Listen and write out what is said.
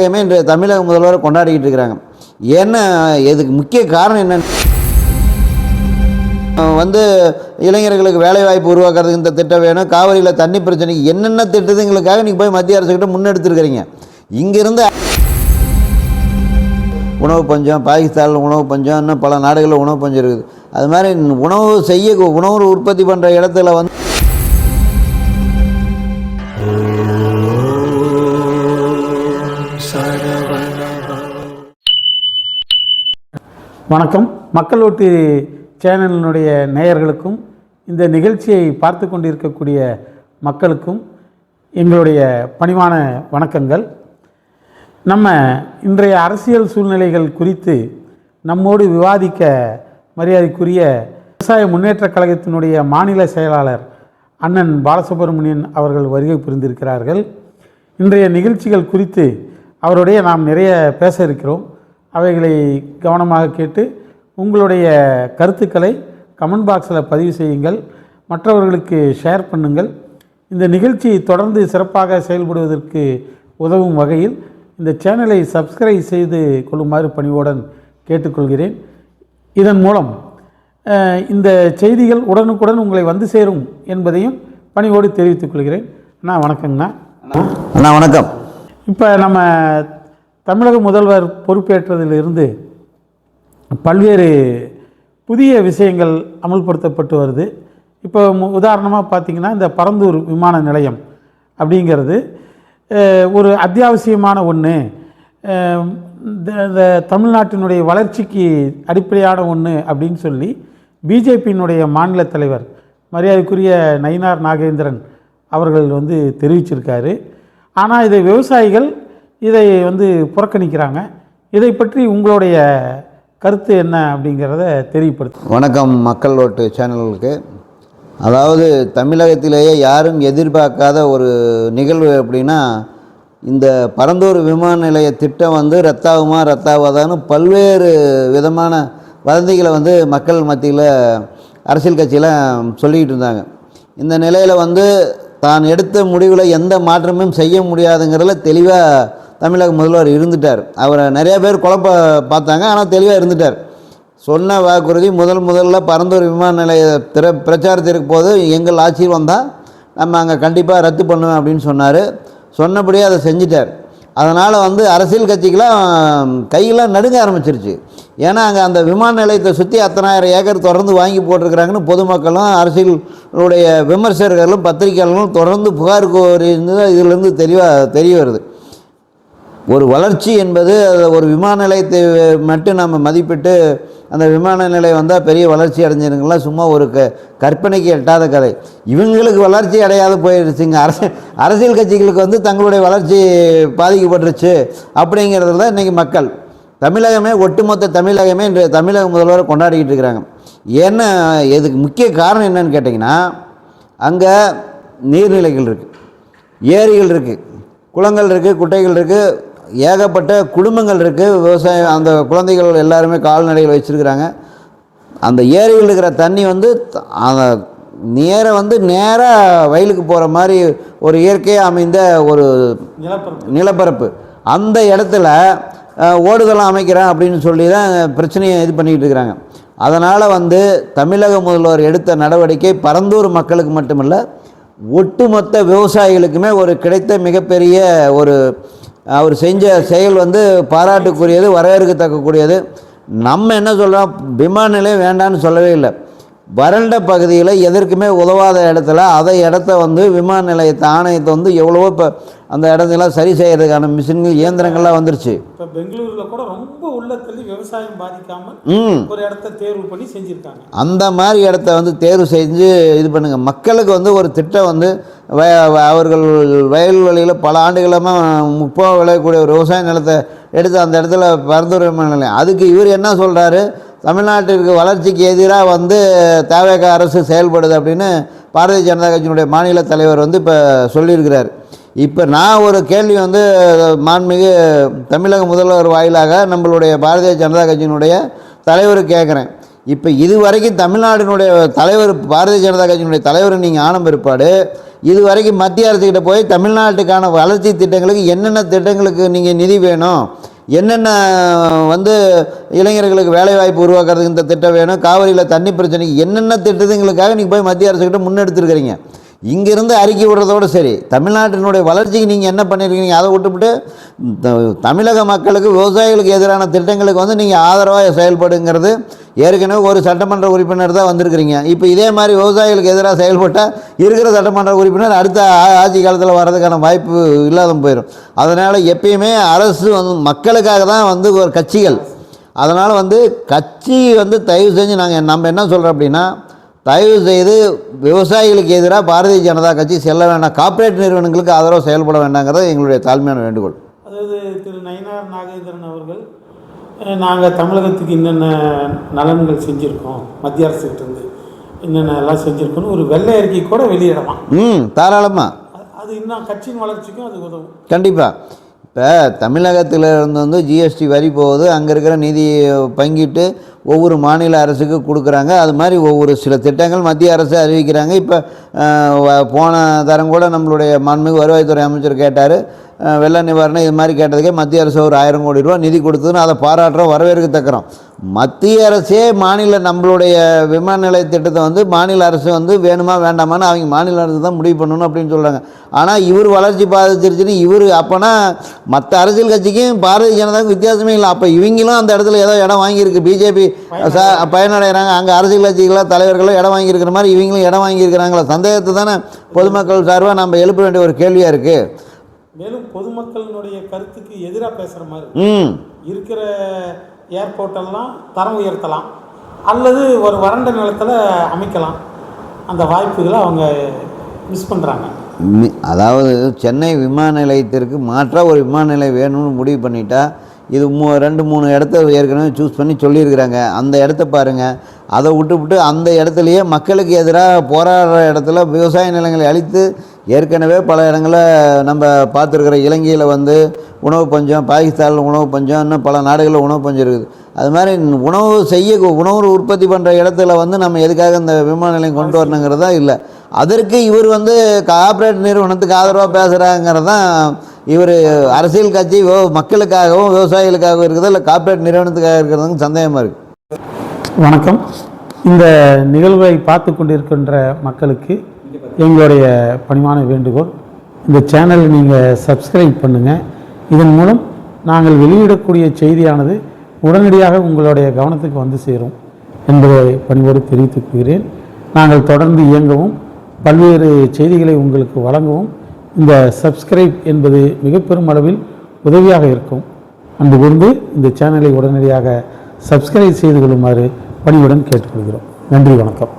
இன்று தமிழக முதல்வர் கொண்டாடிக்கிட்டு இருக்கிறாங்க. என்ன இதுக்கு முக்கிய காரணம் என்னன்னு இளைஞர்களுக்கு வேலைவாய்ப்பு உருவாக்குறதுக்கு இந்த திட்டம் வேணும், காவிரியில் தண்ணி பிரச்சனைக்கு என்னென்ன திட்டத்துங்களுக்காக நீங்கள் போய் மத்திய அரசுக்கிட்ட முன்னெடுத்துருக்கிறீங்க. இங்கிருந்து உணவு பஞ்சம், பாகிஸ்தானில் உணவு பஞ்சம், இன்னும் பல நாடுகளில் உணவு பஞ்சம் இருக்குது. அது மாதிரி உணவு உற்பத்தி பண்ணுற இடத்துல வணக்கம். மக்கள் ஓட்டு சேனலினுடைய நேயர்களுக்கும் இந்த நிகழ்ச்சியை பார்த்து கொண்டிருக்கக்கூடிய மக்களுக்கும் எங்களுடைய பணிவான வணக்கங்கள். நம்ம இன்றைய அரசியல் சூழ்நிலைகள் குறித்து நம்மோடு விவாதிக்க மரியாதைக்குரிய விவசாய முன்னேற்றக் கழகத்தினுடைய மாநில செயலாளர் அண்ணன் பாலசுப்ரமணியன் அவர்கள் வருகை புரிந்திருக்கிறார்கள். இன்றைய நிகழ்ச்சிகள் குறித்து அவருடைய நாம் நிறைய பேச இருக்கிறோம். அவைகளை கவனமாக கேட்டு உங்களுடைய கருத்துக்களை கமெண்ட் பாக்ஸில் பதிவு செய்யுங்கள், மற்றவர்களுக்கு ஷேர் பண்ணுங்கள். இந்த நிகழ்ச்சி தொடர்ந்து சிறப்பாக செயல்படுவதற்கு உதவும் வகையில் இந்த சேனலை சப்ஸ்கிரைப் செய்து கொள்ளுமாறு பணிவுடன் கேட்டுக்கொள்கிறேன். இதன் மூலம் இந்த செய்திகள் உடனுக்குடன் உங்களை வந்து சேரும் என்பதையும் பணிவோடு தெரிவித்துக் கொள்கிறேன். அண்ணா வணக்கங்கண்ணா. அண்ணா வணக்கம். இப்போ நம்ம தமிழக முதல்வர் பொறுப்பேற்றதிலிருந்து பல்வேறு புதிய விஷயங்கள் அமல்படுத்தப்பட்டு வருது. இப்போ உதாரணமாக பார்த்திங்கன்னா, இந்த பரந்தூர் விமான நிலையம் அப்படிங்கிறது ஒரு அத்தியாவசியமான ஒன்று, இந்த தமிழ்நாட்டினுடைய வளர்ச்சிக்கு அடிப்படையான ஒன்று அப்படின்னு சொல்லி பிஜேபியினுடைய மாநில தலைவர் மரியாதைக்குரிய நயினார் நாகேந்திரன் அவர்கள் தெரிவிச்சிருக்காரு. ஆனால் இதை விவசாயிகள் இதை புறக்கணிக்கிறாங்க. இதை பற்றி உங்களுடைய கருத்து என்ன அப்படிங்கிறத தெரியப்படுத்தும். வணக்கம் மக்கள் ஓட்டு சேனலுக்கு. அதாவது தமிழகத்திலேயே யாரும் எதிர்பார்க்காத ஒரு நிகழ்வு அப்படின்னா, இந்த பரந்தூர் விமான நிலைய திட்டம் ரத்தாகுதான்னு பல்வேறு விதமான வதந்திகளை மக்கள் மத்தியில் அரசியல் கட்சியில் சொல்லிக்கிட்டு இருந்தாங்க. இந்த நிலையில் தான் எடுத்த முடிவில் எந்த மாற்றமும் செய்ய முடியாதுங்கிறதுல தெளிவாக தமிழக முதல்வர் இருந்துட்டார். அவரை நிறைய பேர் குழப்ப பார்த்தாங்க, ஆனால் தெளிவாக இருந்துட்டார். சொன்ன வாக்குறுதி முதல்ல பரந்தூர் விமான நிலைய பிரச்சாரத்திற்கு போது எங்கள் ஆட்சியில் வந்தால் நம்ம அங்கே கண்டிப்பாக ரத்து பண்ணுவேன் அப்படின்னு சொன்னார். சொன்னபடியே அதை செஞ்சிட்டார். அதனால் அரசியல் கட்சிக்கெலாம் கையெல்லாம் நடுங்க ஆரம்பிச்சிருச்சு. ஏன்னா அங்கே அந்த விமான நிலையத்தை சுற்றி 10,000 ஏக்கர் தொடர்ந்து வாங்கி போட்டிருக்கிறாங்கன்னு பொதுமக்களும் அரசியலுடைய விமர்சகர்களும் பத்திரிகைகளும் தொடர்ந்து புகார் கோரி இதிலிருந்து தெரிய வருது. ஒரு வளர்ச்சி என்பது ஒரு விமான நிலையத்தை மட்டும் நம்ம மதிப்பிட்டு அந்த விமான நிலையம் வந்தால் பெரிய வளர்ச்சி அடைஞ்சிருங்கலாம் சும்மா ஒரு கற்பனைக்கு எட்டாத கதை. இவங்களுக்கு வளர்ச்சி அடையாது போயிடுச்சுங்க. அரசியல் கட்சிகளுக்கு தங்களுடைய வளர்ச்சி பாதிக்கப்பட்டுருச்சு அப்படிங்கிறதுல தான் இன்றைக்கி மக்கள் தமிழகமே, ஒட்டுமொத்த தமிழகமே இன்று தமிழக முதல்வரை கொண்டாடிக்கிட்டு இருக்கிறாங்க. ஏன்னா இதுக்கு முக்கிய காரணம் என்னன்னு கேட்டிங்கன்னா, அங்கே நீர்நிலைகள் இருக்குது, ஏரிகள் இருக்குது, குளங்கள் இருக்குது, குட்டைகள் இருக்குது, ஏகப்பட்ட குடும்பங்கள் இருக்குது, விவசாயம். அந்த குழந்தைகள் எல்லாருமே கால்நடைகள் வச்சுருக்கிறாங்க. அந்த ஏரியில் இருக்கிற தண்ணி அந்த நேராக வயலுக்கு போகிற மாதிரி ஒரு இயற்கையாக அமைந்த ஒரு நிலப்பரப்பு. அந்த இடத்துல ஓடுதளம் அமைக்கிறேன் அப்படின்னு சொல்லி தான் பிரச்சனையை இது பண்ணிக்கிட்டு இருக்கிறாங்க. அதனால் தமிழக முதல்வர் எடுத்த நடவடிக்கை பரந்தூர் மக்களுக்கு மட்டுமல்ல, ஒட்டுமொத்த விவசாயிகளுக்குமே ஒரு கிடைத்த மிகப்பெரிய அவர் செஞ்ச செயல் பாராட்டுக்குரியது, வரவேற்கத்தக்கக்கூடியது. நம்ம என்ன சொல்கிறோம், விமான நிலையம் வேண்டான்னு சொல்லவே இல்லை. வறண்ட பகுதியில் எதற்குமே உதவாத இடத்துல இடத்த விமான நிலையத்தை ஆணையத்தை எவ்வளவோ இப்போ அந்த இடத்தெல்லாம் சரி செய்கிறதுக்கான மிஷின்கள், இயந்திரங்கள்லாம் வந்துருச்சு. இப்போ பெங்களூரில் கூட ரொம்ப உள்ளத்தில் விவசாயம் பாதிக்காமல் ஒரு இடத்த தேர்வு பண்ணி செஞ்சுருக்காங்க. அந்த மாதிரி இடத்த தேர்வு செஞ்சு இது பண்ணுங்கள். மக்களுக்கு ஒரு திட்டம் அவர்கள் வயல்வெளியில் பல ஆண்டுகளமாக முப்போக விளையக்கூடிய ஒரு விவசாய நிலத்தை எடுத்து அந்த இடத்துல பரந்தூர் விமான நிலையம். அதுக்கு இவர் என்ன சொல்கிறாரு, தமிழ்நாட்டிற்கு வளர்ச்சிக்கு எதிராக தேவைக்க அரசு செயல்படுது அப்படின்னு பாரதிய ஜனதா கட்சியினுடைய மாநில தலைவர் இப்போ சொல்லியிருக்கிறார். இப்போ நான் ஒரு கேள்வி மாண்புமிகு தமிழக முதல்வர் வாயிலாக நம்மளுடைய பாரதிய ஜனதா கட்சியினுடைய தலைவருக்கு கேட்குறேன். இப்போ இது வரைக்கும் தமிழ்நாட்டினுடைய தலைவர், பாரதிய ஜனதா கட்சியினுடைய தலைவர் நீங்கள் ஆன பிற்பாடு இது வரைக்கும் மத்திய அரசுக்கிட்ட போய் தமிழ்நாட்டுக்கான வளர்ச்சி திட்டங்களுக்கு என்னென்ன திட்டங்களுக்கு நீங்கள் நிதி வேணும், என்னென்ன வந்து இளைஞர்களுக்கு வேலைவாய்ப்பு உருவாக்குறதுக்கு இந்த திட்டம் வேணும், காவிரியில் தண்ணி பிரச்சனைக்கு என்னென்ன திட்டத்துங்களுக்காக நீங்கள் போய் மத்திய அரசுக்கிட்ட முன்னெடுத்துருக்கிறீங்க. இங்கேருந்து அறிக்கை விடுறதோடு சரி, தமிழ்நாட்டினுடைய வளர்ச்சிக்கு நீங்கள் என்ன பண்ணியிருக்கீங்க அதை விட்டுவிட்டு தமிழக மக்களுக்கு, விவசாயிகளுக்கு எதிரான திட்டங்களுக்கு வந்து நீங்கள் ஆதரவாக செயல்படுங்கிறது. ஏற்கனவே ஒரு சட்டமன்ற உறுப்பினர் தான் வந்திருக்கிறீங்க. இப்போ இதே மாதிரி விவசாயிகளுக்கு எதிராக செயல்பட்டால் இருக்கிற சட்டமன்ற உறுப்பினர் அடுத்த ஆட்சி காலத்தில் வர்றதுக்கான வாய்ப்பு இல்லாத போயிடும். அதனால் எப்பயுமே அரசு வந்து மக்களுக்காக தான் வந்து ஒரு கட்சிகள். அதனால் வந்து கட்சி வந்து தயவு செஞ்சு நம்ம என்ன சொல்கிறோம் அப்படின்னா, தயவு செய்து விவசாயிகளுக்கு எதிராக பாரதிய ஜனதா கட்சி செல்ல வேண்டாம், கார்ப்பரேட் நிறுவனங்களுக்கு ஆதரவு செயல்பட வேண்டாங்கிறது எங்களுடைய தாழ்மையான வேண்டுகோள். அதாவது திரு நயினார் நாகேந்திரன் அவர்கள், நாங்கள் தமிழகத்துக்கு என்னென்ன நலன்கள் செஞ்சுருக்கோம், மத்திய அரசுகிட்டேருந்து என்னென்ன எல்லாம் செஞ்சுருக்கோன்னு ஒரு வெள்ளை அறிக்கை கூட வெளியிடலாம். தாராளமாக. அது இன்னும் கட்சியின் வளர்ச்சிக்கும் அது உதவும். கண்டிப்பாக. இப்போ தமிழகத்தில் இருந்து வந்து ஜிஎஸ்டி வரி போகுது, அங்கே இருக்கிற நிதி பங்கிட்டு ஒவ்வொரு மாநில அரசுக்கு கொடுக்குறாங்க. அது மாதிரி ஒவ்வொரு சில திட்டங்கள் மத்திய அரசு அறிவிக்கிறாங்க. இப்போ போன தரம் கூட நம்மளுடைய மாண்புமிகு வருவாய்த்துறை அமைச்சர் கேட்டார், வெள்ள நிவாரணம் இது மாதிரி கேட்டதுக்கே மத்திய அரசு ஒரு 1000 கோடி ரூபா நிதி கொடுத்ததுன்னு அதை பாராட்டுறோம், வரவேற்கத்தக்கிறோம். மத்திய அரசே நம்மளுடைய விமான நிலைய திட்டத்தை வந்து மாநில அரசு வந்து வேணுமா வேண்டாமான்னு அவங்க மாநில அரசு தான் முடிவு பண்ணணும் அப்படின்னு சொல்கிறாங்க. ஆனால் இவர் வளர்ச்சி பாதிச்சிருச்சுன்னு இவர், அப்போனா மற்ற அரசியல் கட்சிக்கும் பாரதிய ஜனதாவுக்கும் வித்தியாசமே இல்லை. அப்போ இவங்களும் அந்த இடத்துல ஏதோ இடம் வாங்கியிருக்கு, பிஜேபி பயனடைகிறாங்க, அங்கே அரசியல் கட்சிகளோ தலைவர்களோ இடம் வாங்கியிருக்கிற மாதிரி இவங்களும் இடம் வாங்கியிருக்கிறாங்களா சந்தேகத்தை தானே பொதுமக்கள் சார்பாக நம்ம எழுப்ப வேண்டிய ஒரு கேள்வியாக இருக்குது. மேலும் பொதுமக்களினுடைய கருத்துக்கு எதிராக பேசுகிற மாதிரி இருக்கிற ஏர்போர்ட்டெல்லாம் தரம் உயர்த்தலாம் அல்லது ஒரு வறண்ட நிலத்தில் அமைக்கலாம், அந்த வாய்ப்புகளை அவங்க மிஸ் பண்ணுறாங்க. அதாவது சென்னை விமான நிலையத்திற்கு மாற்றாக ஒரு விமான நிலையம் வேணும்னு முடிவு பண்ணிட்டா, இது 2-3 இடத்த ஏற்கனவே சூஸ் பண்ணி சொல்லியிருக்கிறாங்க. அந்த இடத்த பாருங்கள். அதை விட்டு அந்த இடத்துலையே மக்களுக்கு எதிராக போராடுற இடத்துல விவசாய நிலங்களை அழித்து, ஏற்கனவே பல இடங்களில் நம்ம பார்த்துருக்குற இலங்கையில் வந்து உணவு பஞ்சம், பாகிஸ்தானில் உணவு பஞ்சம், இன்னும் பல நாடுகளில் உணவு பஞ்சம் இருக்குது. அது மாதிரி உணவு உற்பத்தி பண்ணுற இடத்துல வந்து நம்ம எதுக்காக இந்த விமான நிலையம் கொண்டு வரணுங்கிறதா இல்லை. அதற்கு இவர் வந்து கார்ப்பரேட் நிறுவனத்துக்கு ஆதரவாக பேசுகிறாங்கிறது தான். இவர் அரசியல் கட்சி மக்களுக்காகவும் விவசாயிகளுக்காகவும் இருக்குதா இல்லை கார்ப்பரேட் நிறுவனத்துக்காக இருக்கிறதுக்கு சந்தேகமாக இருக்குது. வணக்கம். இந்த நிகழ்வை பார்த்து கொண்டிருக்கின்ற மக்களுக்கு எங்களுடைய பணிவான வேண்டுகோள், இந்த சேனலை நீங்கள் சப்ஸ்கிரைப் பண்ணுங்கள். இதன் மூலம் நாங்கள் வெளியிடக்கூடிய செய்தியானது உடனடியாக உங்களுடைய கவனத்துக்கு வந்து சேரும் என்பதை பணிவோடு தெரிவித்துக் கொள்கிறேன். நாங்கள் தொடர்ந்து இயங்கவும் பல்வேறு செய்திகளை உங்களுக்கு வழங்கவும் இந்த சப்ஸ்கிரைப் என்பது மிக பெரும் அளவில் உதவியாக இருக்கும். அன்று கொண்டு இந்த சேனலை உடனடியாக சப்ஸ்கிரைப் செய்து கொள்ளுமாறு பணிவுடன் கேட்டுக்கொள்கிறோம். நன்றி, வணக்கம்.